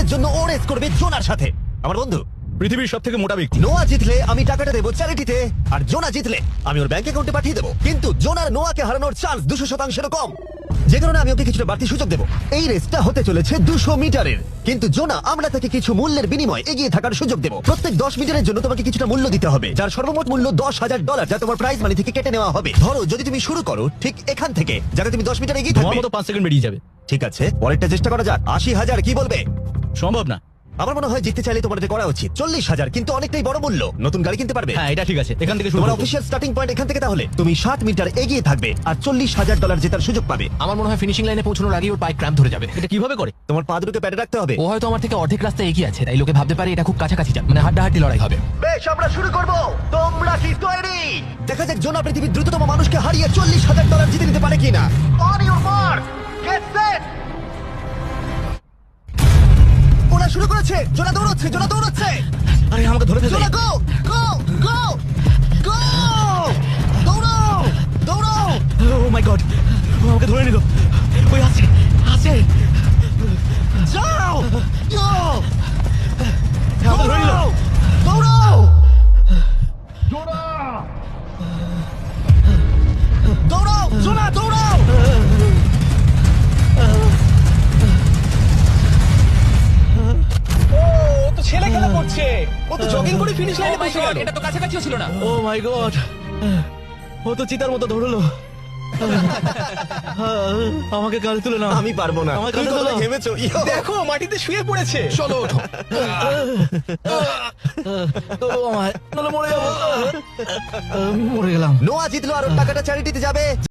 টাকার জন্য ও রেস করবে জোনার সাথে, আমার বন্ধু। পৃথিবীর সব থেকে মোটা ব্যক্তি। নোয়া জিতলে আমি টাকাটা দেবো চ্যারিটিতে, আর জোনা জিতলে আমি ওর ব্যাংক অ্যাকাউন্টে পাঠিয়ে দেবো। কিন্তু জোনার নোয়াকে হারানোর চান্স 200%-এরও কম, যে কারণে আমি ওকে কিছুটা বাড়তি সুযোগ দেবো। এই রেসটা হতে চলেছে 200 মিটারের, কিন্তু জোনা আমরা তাকে কিছু মূল্যের বিনিময়ে এগিয়ে থাকার সুযোগ দেবো। প্রত্যেক 10 মিটারের জন্য তোমাকে কিছুটা মূল্য দিতে হবে, যার সর্বমোট মূল্য $10,000, যা তোমার প্রাইজ মানি থেকে কেটে নেওয়া হবে। ধরো যদি তুমি শুরু করো ঠিক এখান থেকে, যাতে তুমি 10 মিটার এগিয়ে তোমার থাকবে। মতো 5 সেকেন্ড বেরিয়ে যাবে। ঠিক আছে, পরেরটা চেষ্টা করা যাক। 80,000 কি বলবে? সম্ভব না। আমার মনে হয় জিততে চাইলে তোমার এটা করা উচিত। 40,000 কিন্তু অনেকটাই বড় মূল্য। নতুন গাড়ি কিনতে পারবে। হ্যাঁ, এটা ঠিক আছে, এখান থেকে শুরু তোমার করবো। অফিসিয়াল স্টার্টিং পয়েন্ট এখান থেকে। তাহলে তুমি 7 মিটার এগিয়ে থাকবে আর $40,000 জেতার সুযোগ পাবে। আমার মনে হয় ফিনিশিং লাইনে পৌঁছানোর আগেই ওর পায়ে ক্র্যাম্প ধরে যাবে। এটা কিভাবে করে? তোমার পা দুটোকে প্যাডে রাখতে হবে। ও হয়তো আমার থেকে অর্ধেক রাস্তা এগিয়ে আছে, তাই লোকে ভাবতে পারে এটা খুব কাছাকাছি যাবে, মানে হাড্ডাহাড্ডি লড়াই হবে। বেশ, আমরা শুরু করব। তোমরা কি তৈরি? দেখা যাক জোনা পৃথিবীর দ্রুততম মানুষকে হারিয়ে $40,000 জিতে নিতে পারে কিনা। On your mark, get set. ওরা শুরু করেছে। জোনা দৌড়চ্ছে, জোনা দৌড়চ্ছে। আরে আমাকে ধরে ফেলে। জোনা গো গো গো গো, দৌড়াও দৌড়াও। ও মাই গড, ও আমাকে ধরে নিল। ওই আছে আছে। যাও ইয়ো, আমাকে ধরে নিল। দৌড়াও দৌড়াও জোনা দৌড়াও। ও তো ছেলে খেলা করছে, ও তো জগিং করে ফিনিশ লাইনে Oh my পৌঁছে God, গেল। এটা তো কাছাকাছিও ছিল না। ও মাই গড, ও তো চিতার মতো ধরলো। আমাকে কাল তুলে না। আমি পারবো না। আমার তুমি কাছে কতটা দাও। ঘেমেছো ইয়ো। দেখো মাটিতে শুয়ে পড়েছে। চলো ওঠো। তোলো আমায়, নাহলে মরে যাবো। আমি মরে গেলাম। নোয়া জিতলো আর ওর টাকাটা চ্যারিটিতে যাবে।